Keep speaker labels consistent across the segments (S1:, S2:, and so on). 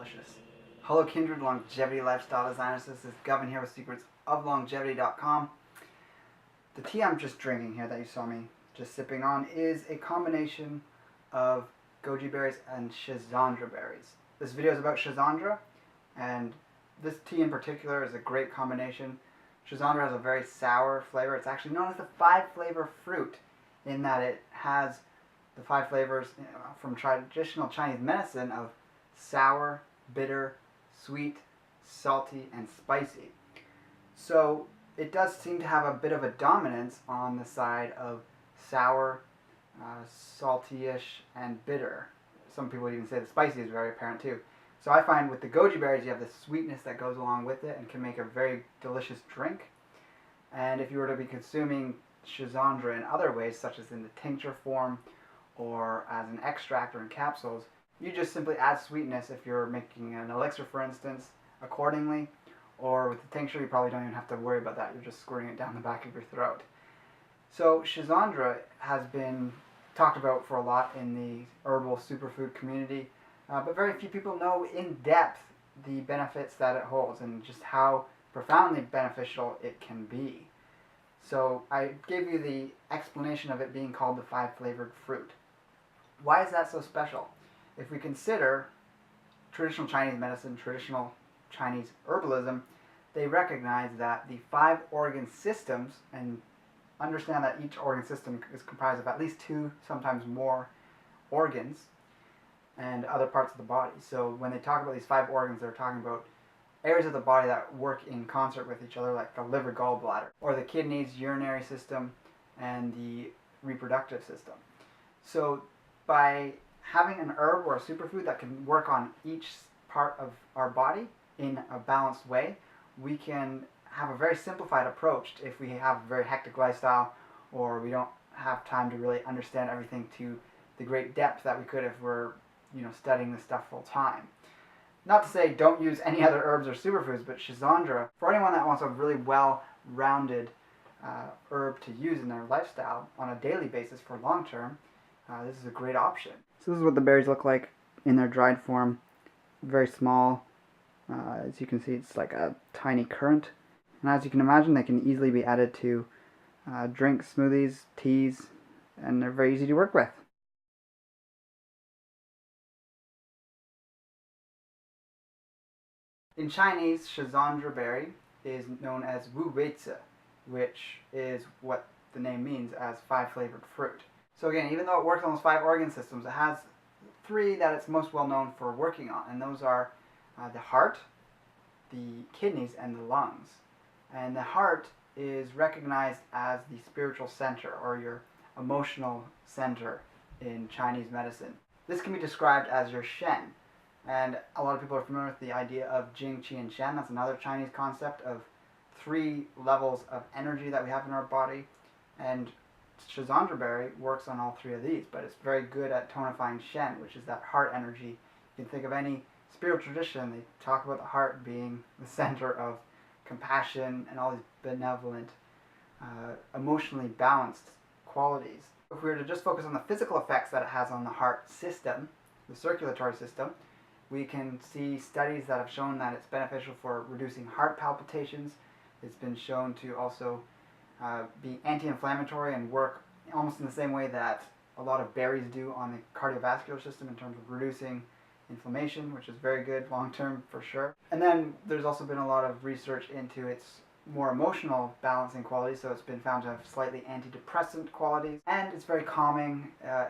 S1: delicious. Hello kindred longevity lifestyle designers, this is Govin here with secretsoflongevity.com. The tea I'm just drinking here that you saw me just sipping on is a combination of goji berries and Schizandra berries. This video is about Schizandra, and this tea in particular is a great combination. Schizandra has a very sour flavor. It's actually known as the 5-flavor fruit in that it has the 5 flavors from traditional Chinese medicine of sour, bitter, sweet, salty, and spicy. So it does seem to have a bit of a dominance on the side of sour, salty-ish, and bitter. Some people even say the spicy is very apparent too. So I find with the goji berries you have the sweetness that goes along with it and can make a very delicious drink. And if you were to be consuming Schizandra in other ways, such as in the tincture form or as an extract or in capsules, you just simply add sweetness if you're making an elixir, for instance, accordingly. Or with the tincture, you probably don't even have to worry about that. You're just squirting it down the back of your throat. So Schizandra has been talked about for a lot in the herbal superfood community, but very few people know in depth the benefits that it holds and just how profoundly beneficial it can be. So I gave you the explanation of it being called the 5-flavored fruit. Why is that so special? If we consider traditional Chinese medicine, traditional Chinese herbalism, they recognize that the 5 organ systems, and understand that each organ system is comprised of at least 2, sometimes more organs and other parts of the body. So when they talk about these 5 organs, they're talking about areas of the body that work in concert with each other, like the liver, gallbladder, or the kidneys, urinary system, and the reproductive system. So by having an herb or a superfood that can work on each part of our body in a balanced way, we can have a very simplified approach if we have a very hectic lifestyle or we don't have time to really understand everything to the great depth that we could if we're studying this stuff full time. Not to say don't use any other herbs or superfoods, but Schizandra, for anyone that wants a really well-rounded herb to use in their lifestyle on a daily basis for long term, this is a great option. So this is what the berries look like in their dried form. Very small. As you can see, it's like a tiny currant. And as you can imagine, they can easily be added to drinks, smoothies, teas, and they're very easy to work with. In Chinese, Schizandra berry is known as Wu Weizi, which is what the name means as 5-flavored fruit. So again, even though it works on those 5 organ systems, it has 3 that it's most well known for working on, and those are the heart, the kidneys, and the lungs. And the heart is recognized as the spiritual center or your emotional center in Chinese medicine. This can be described as your Shen. And a lot of people are familiar with the idea of Jing, Qi, and Shen. That's another Chinese concept of 3 levels of energy that we have in our body. And Schizandra berry works on all 3 of these, but it's very good at tonifying Shen, which is that heart energy. You can think of any spiritual tradition, they talk about the heart being the center of compassion and all these benevolent, emotionally balanced qualities. If we were to just focus on the physical effects that it has on the heart system, the circulatory system, we can see studies that have shown that it's beneficial for reducing heart palpitations. It's been shown to also be anti-inflammatory and work almost in the same way that a lot of berries do on the cardiovascular system in terms of reducing inflammation, which is very good long term for sure. And then there's also been a lot of research into its more emotional balancing qualities, so it's been found to have slightly antidepressant qualities, and it's very calming.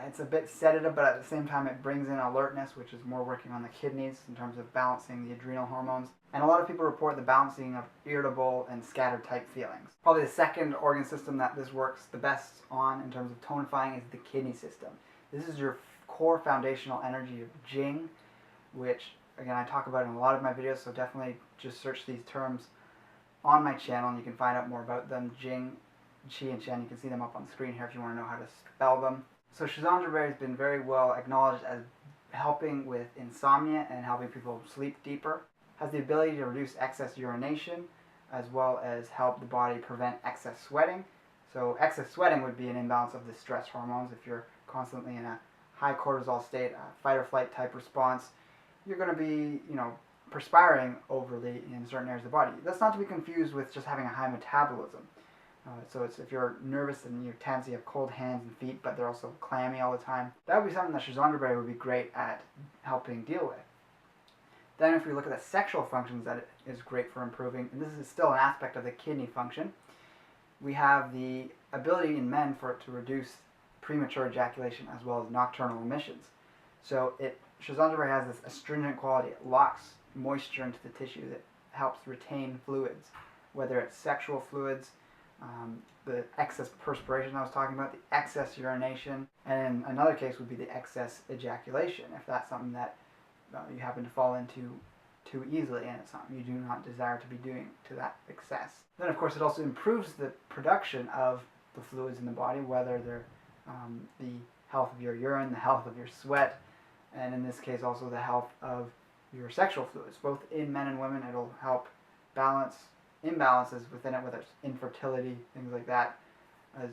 S1: It's a bit sedative, but at the same time it brings in alertness, which is more working on the kidneys in terms of balancing the adrenal hormones. And a lot of people report the balancing of irritable and scattered type feelings. Probably the second organ system that this works the best on in terms of tonifying is the kidney system. This is your core foundational energy of Jing, which again I talk about in a lot of my videos, so definitely just search these terms on my channel and you can find out more about them. Jing, Qi, and Shen, you can see them up on the screen here if you want to know how to spell them. So Schizandra berry has been very well acknowledged as helping with insomnia and helping people sleep deeper. Has the ability to reduce excess urination as well as help the body prevent excess sweating. So excess sweating would be an imbalance of the stress hormones. If you're constantly in a high cortisol state, a fight or flight type response, you're going to be, perspiring overly in certain areas of the body. That's not to be confused with just having a high metabolism. So it's if you're nervous and you're tense, you have cold hands and feet, but they're also clammy all the time, that would be something that Schizandra berry would be great at helping deal with. Then if we look at the sexual functions that it is great for improving, and this is still an aspect of the kidney function, we have the ability in men for it to reduce premature ejaculation as well as nocturnal emissions. So Schizandra berry has this astringent quality. It locks moisture into the tissue that helps retain fluids, whether it's sexual fluids, the excess perspiration I was talking about, the excess urination, and another case would be the excess ejaculation, if that's something that you happen to fall into too easily and it's something you do not desire to be doing to that excess. Then of course it also improves the production of the fluids in the body, whether they're the health of your urine, the health of your sweat, and in this case also the health of your sexual fluids. Both in men and women, it'll help balance imbalances within it, whether it's infertility, things like that. As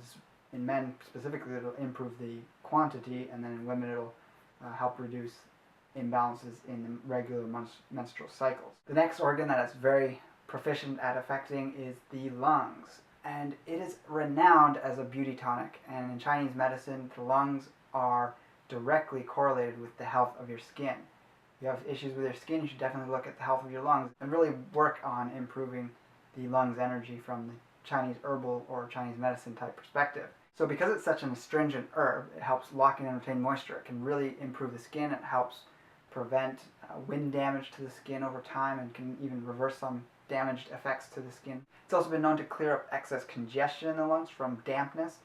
S1: in men specifically, it'll improve the quantity, and then in women it'll help reduce imbalances in the regular menstrual cycles. The next organ that it's very proficient at affecting is the lungs, and it is renowned as a beauty tonic, and in Chinese medicine the lungs are directly correlated with the health of your skin. If you have issues with your skin, you should definitely look at the health of your lungs and really work on improving the lungs energy from the Chinese herbal or Chinese medicine type perspective. So because it's such an astringent herb, it helps lock in and retain moisture. It can really improve the skin. It helps prevent wind damage to the skin over time and can even reverse some damaged effects to the skin. It's also been known to clear up excess congestion in the lungs from dampness,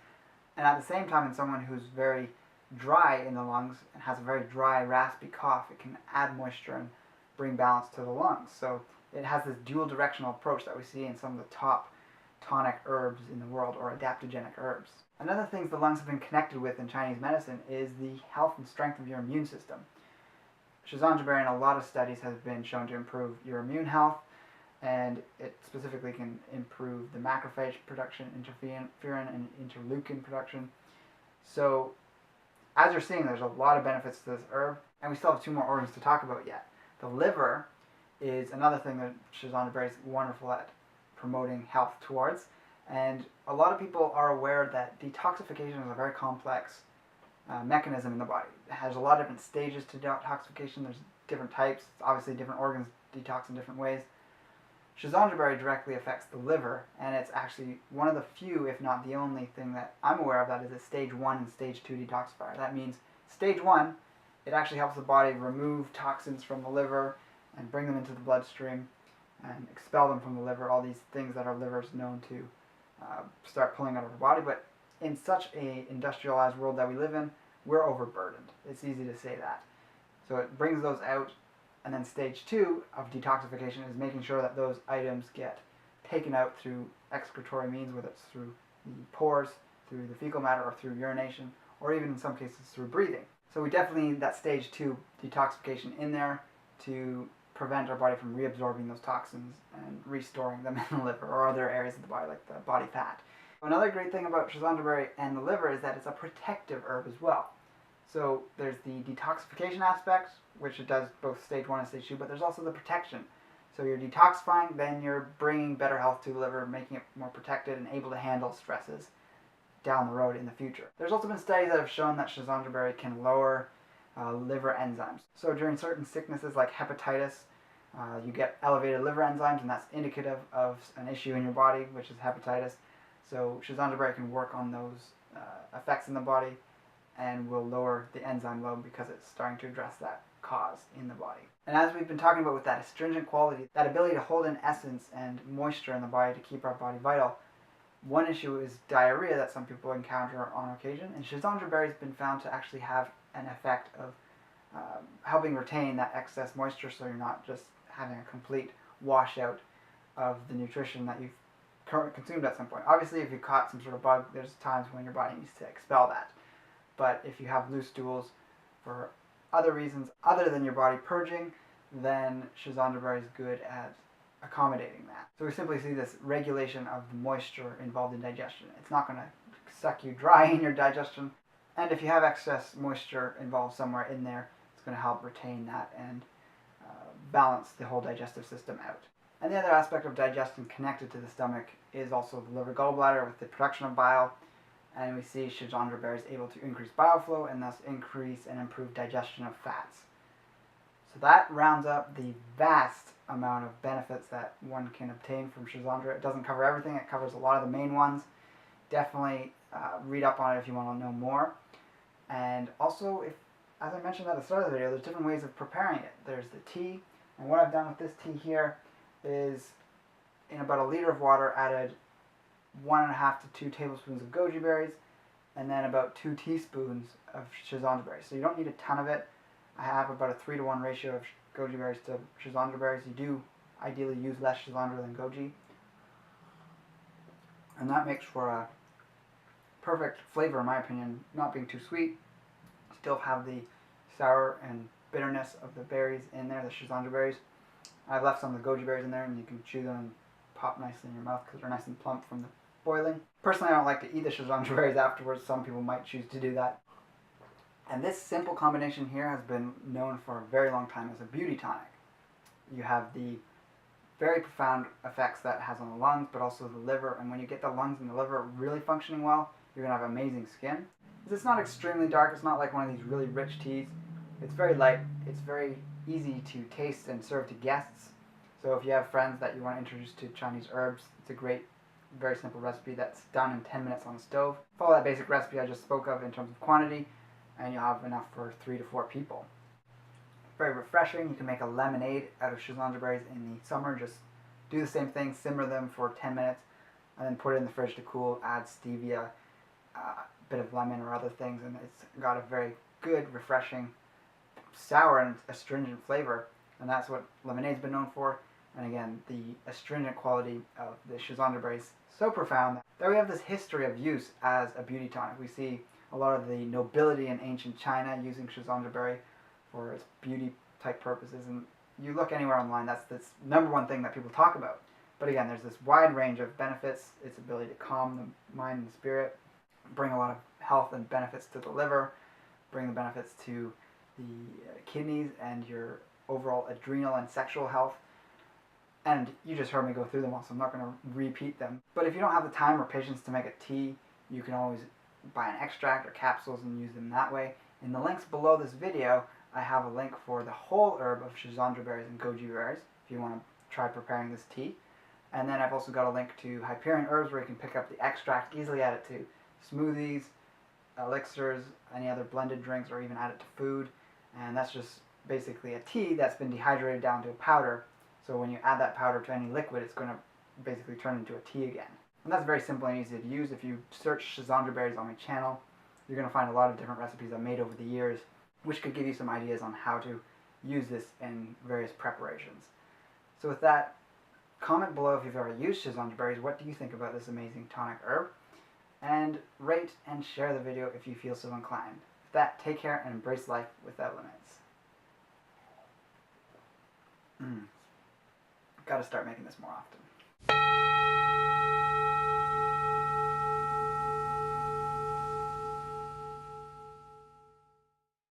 S1: and at the same time in someone who's very dry in the lungs and has a very dry, raspy cough, it can add moisture and bring balance to the lungs. So it has this dual directional approach that we see in some of the top tonic herbs in the world, or adaptogenic herbs. Another thing the lungs have been connected with in Chinese medicine is the health and strength of your immune system. Schizandra berry in a lot of studies has been shown to improve your immune health, and it specifically can improve the macrophage production, interferon and interleukin production. So as you're seeing, there's a lot of benefits to this herb, and we still have two more organs to talk about yet. The liver is another thing that Schizandra berry is wonderful at promoting health towards, and a lot of people are aware that detoxification is a very complex mechanism in the body. It has a lot of different stages to detoxification. There's different types. Obviously different organs detox in different ways. Schizandra berry directly affects the liver, and it's actually one of the few, if not the only thing that I'm aware of that is a stage 1 and stage 2 detoxifier. That means stage 1, it actually helps the body remove toxins from the liver and bring them into the bloodstream and expel them from the liver, all these things that our liver is known to start pulling out of our body. But in such a industrialized world that we live in, we're overburdened. It's easy to say that. So it brings those out, and then stage 2 of detoxification is making sure that those items get taken out through excretory means, whether it's through the pores, through the fecal matter, or through urination, or even in some cases through breathing. So we definitely need that stage 2 detoxification in there to prevent our body from reabsorbing those toxins and restoring them in the liver or other areas of the body like the body fat. Another great thing about Schizandra berry and the liver is that it's a protective herb as well. So there's the detoxification aspect, which it does both stage 1 and stage 2, but there's also the protection. So you're detoxifying, then you're bringing better health to the liver, making it more protected and able to handle stresses down the road in the future. There's also been studies that have shown that Schizandra berry can lower liver enzymes. So during certain sicknesses like hepatitis, you get elevated liver enzymes, and that's indicative of an issue in your body, which is hepatitis. So Schizandra berry can work on those effects in the body and will lower the enzyme load because it's starting to address that cause in the body. And as we've been talking about with that astringent quality, that ability to hold in essence and moisture in the body to keep our body vital, one issue is diarrhea that some people encounter on occasion, and Schizandra berry has been found to actually have an effect of helping retain that excess moisture, so you're not just having a complete washout of the nutrition that you've consumed at some point. Obviously, if you caught some sort of bug, there's times when your body needs to expel that. But if you have loose stools for other reasons other than your body purging, then Schizandra berry is good at accommodating that. So we simply see this regulation of the moisture involved in digestion. It's not going to suck you dry in your digestion, and if you have excess moisture involved somewhere in there, it's going to help retain that and balance the whole digestive system out. And the other aspect of digestion connected to the stomach is also the liver gallbladder with the production of bile. And we see Schizandra berries able to increase bile flow and thus increase and improve digestion of fats. So that rounds up the vast amount of benefits that one can obtain from Schizandra. It doesn't cover everything, it covers a lot of the main ones. Definitely read up on it if you want to know more. And also, if, as I mentioned at the start of the video, there's different ways of preparing it. There's the tea, and what I've done with this tea here is in about a liter of water added 1.5 to 2 tablespoons of goji berries, and then about 2 teaspoons of Schizandra berries. So you don't need a ton of it. I have about a 3-to-1 ratio of goji berries to Schizandra berries. You do ideally use less Schizandra than goji. And that makes for a perfect flavor, in my opinion, not being too sweet. Still have the sour and bitterness of the berries in there, the Schizandra berries. I've left some of the goji berries in there, and you can chew them and pop nicely in your mouth because they're nice and plump from the boiling. Personally, I don't like to eat the Schizandra berries afterwards. Some people might choose to do that. And this simple combination here has been known for a very long time as a beauty tonic. You have the very profound effects that it has on the lungs, but also the liver. And when you get the lungs and the liver really functioning well, you're going to have amazing skin. It's not extremely dark. It's not like one of these really rich teas. It's very light. It's very easy to taste and serve to guests. So if you have friends that you want to introduce to Chinese herbs, it's a great, very simple recipe that's done in 10 minutes on the stove. Follow that basic recipe I just spoke of in terms of quantity, and you'll have enough for 3 to 4 people. Very refreshing. You can make a lemonade out of Schizandra berries in the summer. Just do the same thing, simmer them for 10 minutes, and then put it in the fridge to cool, add stevia, a bit of lemon or other things, and it's got a very good, refreshing, sour and astringent flavor, and that's what lemonade's been known for. And again, the astringent quality of the Schizandra berries so profound that we have this history of use as a beauty tonic. We see a lot of the nobility in ancient China using Schizandra berry for its beauty type purposes, and you look anywhere online, that's the #1 thing that people talk about. But again, there's this wide range of benefits, its ability to calm the mind and spirit, bring a lot of health and benefits to the liver, bring the benefits to the kidneys and your overall adrenal and sexual health. And you just heard me go through them all, so I'm not going to repeat them. But if you don't have the time or patience to make a tea, you can always buy an extract or capsules and use them that way. In the links below this video, I have a link for the whole herb of Schizandra berries and goji berries, if you want to try preparing this tea. And then I've also got a link to Hyperion herbs where you can pick up the extract, easily add it to smoothies, elixirs, any other blended drinks, or even add it to food. And that's just basically a tea that's been dehydrated down to a powder. So when you add that powder to any liquid, it's going to basically turn into a tea again. And that's very simple and easy to use. If you search Schizandra berries on my channel, you're going to find a lot of different recipes I've made over the years, which could give you some ideas on how to use this in various preparations. So with that, comment below if you've ever used Schizandra berries. What do you think about this amazing tonic herb? And rate and share the video if you feel so inclined. With that, take care and embrace life without limits. Gotta start making this more often.